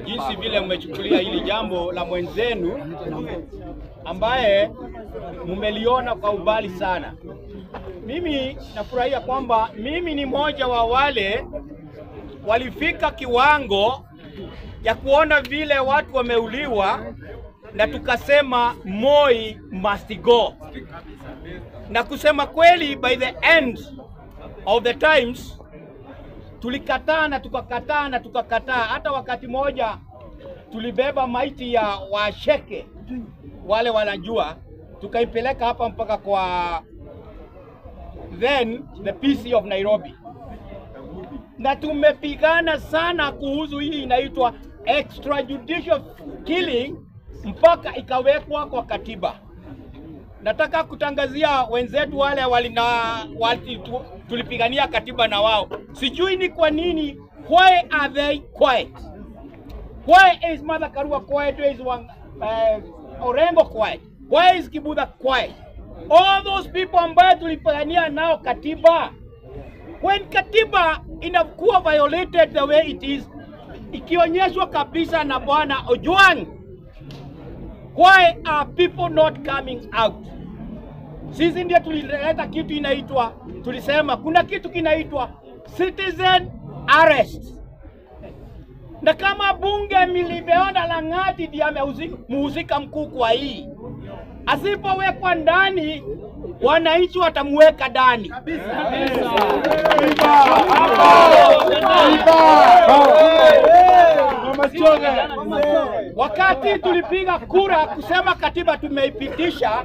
jinsi vile mmechukulia hili jambo la mwenzenu ambaye mmeliona kwa ubali sana. Mimi nafurahia kwamba mimi ni mmoja wa wale walifika kiwango ya kuona vile watu wameuliwa na tukasema Moi must go. Na kusema kweli, by the end of the times tulikataa na tukakataa na tukakataa. Hata wakati moja tulibeba maiti ya Washeke, wale wanajua, tukaipeleka hapa mpaka kwa then the PC of Nairobi. Na tumepigana sana kuhusu hii inaitwa extrajudicial killing mpaka ikawekwa kwa katiba. Nataka kutangazia wenzetu wale tulipigania katiba na wao. Sijui ni kwa nini, why are they quiet? Why is Martha Karua quiet? Why is Orengo quiet? Why is Kibudha quiet? All those people ambayo tulipigania nao katiba, when katiba inakuwa violated the way it is, ikionyeshwa kabisa na Bwana Ojwang, why are people not coming out? Sisi ndio tulileta kitu inaitwa, tulisema kuna kitu kinaitwa citizen arrest. Na kama bunge milimeona Lang'ati ndiye amehusika mkuu kwa hii, asipowekwa ndani wananchi watamweka ndani. Wakati tulipiga kura kusema katiba tumeipitisha,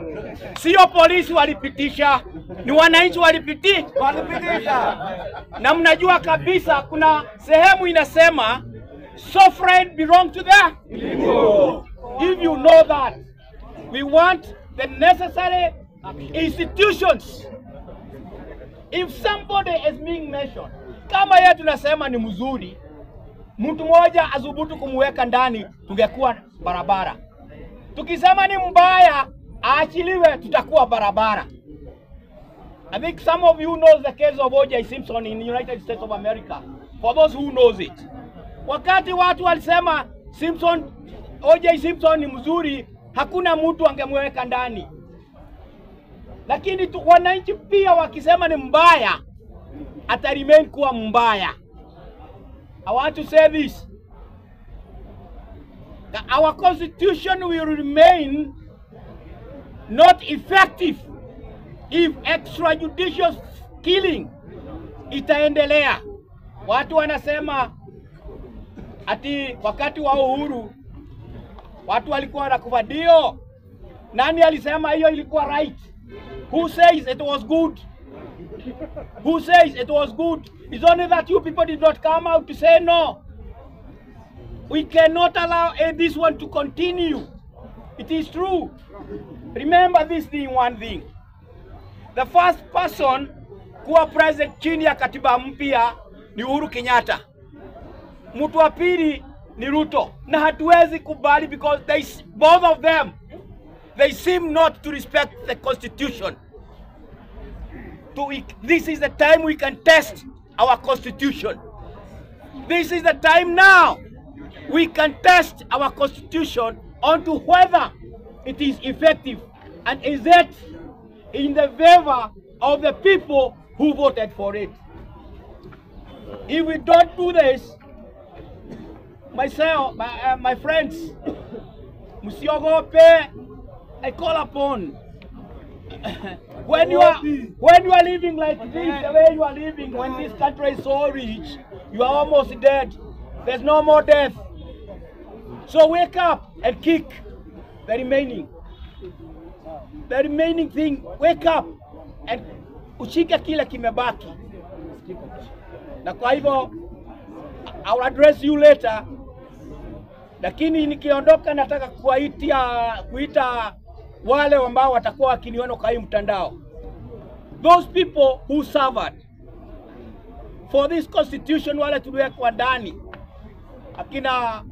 sio polisi walipitisha, ni wananchi walipitisha. Na mnajua kabisa kuna sehemu inasema sovereign belong to the people. If you know that, we want the necessary institutions. If somebody is being mentioned, kama yeye tunasema ni mzuri, mtu mmoja azubutu kumweka ndani, tungekuwa barabara. Tukisema ni mbaya, aachiliwe, tutakuwa barabara. I think some of you knows the case of O.J. Simpson in the United States of America. For those who knows it. Wakati watu walisema O.J. Simpson ni mzuri, hakuna mtu angemweka ndani. Lakini wananchi pia wakisema ni mbaya, ata remain kuwa mbaya. I want to say this. That our constitution will remain not effective if extrajudicial killing itaendelea. Watu wanasema ati wakati wa uhuru watu walikuwa wanakufa. Ndio. Nani alisema hiyo ilikuwa right? Who says it was good? Who says it was good? It's only that you people did not come out to say no. We cannot allow this one to continue. It is true. Remember this thing, one thing. The first person kuwa president chini ya katiba mpya ni Uhuru Kenyatta. Mtu wa pili ni Ruto. Na hatuwezi kubali because both of them, they seem not to respect the constitution. This is the time we can test our constitution. This is the time now we can test our constitution onto whether it is effective and is it in the favor of the people who voted for it. If we don't do this, myself, my friends, Musiogope, I call upon. When you are living like this, the way you are living, when this country is so rich, you are almost dead. There's no more death. So wake up and kick the remaining thing. Wake up and ushike kile kimebaki. Na kwa hivyo I will address you later. Lakini nikiondoka nataka kuita wale ambao watakuwa wakiniona kwa hii mtandao. Those people who suffered for this constitution, wale tuliwekwa ndani. Akina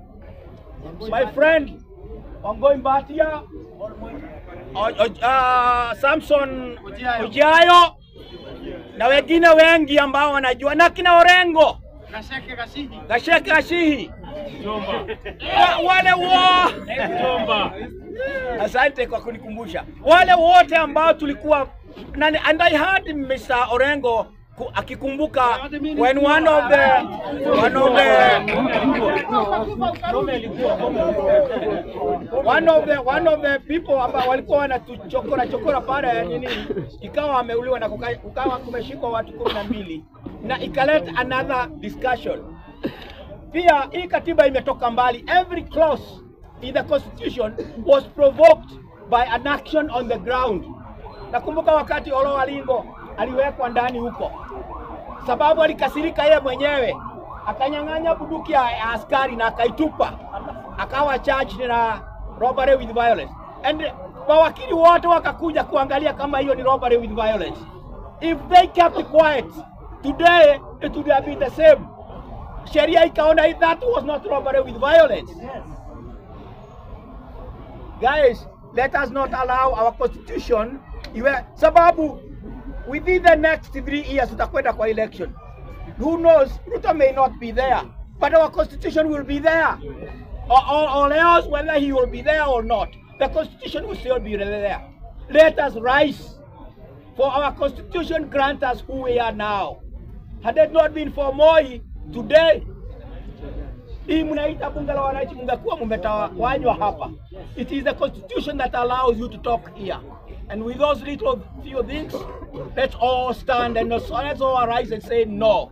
my friend Wangoi Mbatia, Samson Ojayo na wengine wengi ambao wanajua, na akina Orengo. Gasheke Gashihi. Wale asante kwa kunikumbusha. Wale wote ambao tulikuwa and I heard Mr. Orengo akikumbuka when one of the people ambao walikuwa wanatuchokora pale nini, ikawa ameuliwa na kukawa kumeshikwa watu 12 na ikaleta another discussion. Pia hii katiba imetoka mbali. Every clause in the constitution was provoked by an action on the ground. Nakumbuka wakati Olo Walingo aliwekwa ndani huko, sababu alikasirika yeye mwenyewe, akanyang'anya bunduki ya askari na akaitupa, akawa charged na robbery with violence. And mawakili wote wakakuja kuangalia kama hiyo ni robbery with violence. If they kept quiet, today it would have been the same. Sheria ikaona that was not robbery with violence. Guys, let us not allow our constitution sababu within the next 3 years tutakwenda kwa election. Who knows, Ruto may not be there, but our constitution will be there. Or else whether he will be there or not, the constitution will still be there. Let us rise, for our constitution grants us who we are now. Had it not been for Moi, today hii mnaita bunge la wananchi mngekuwa mmetawanywa hapa. It is the constitution that allows you to talk here. And with those little few things, let's all stand and let's all arise and say no.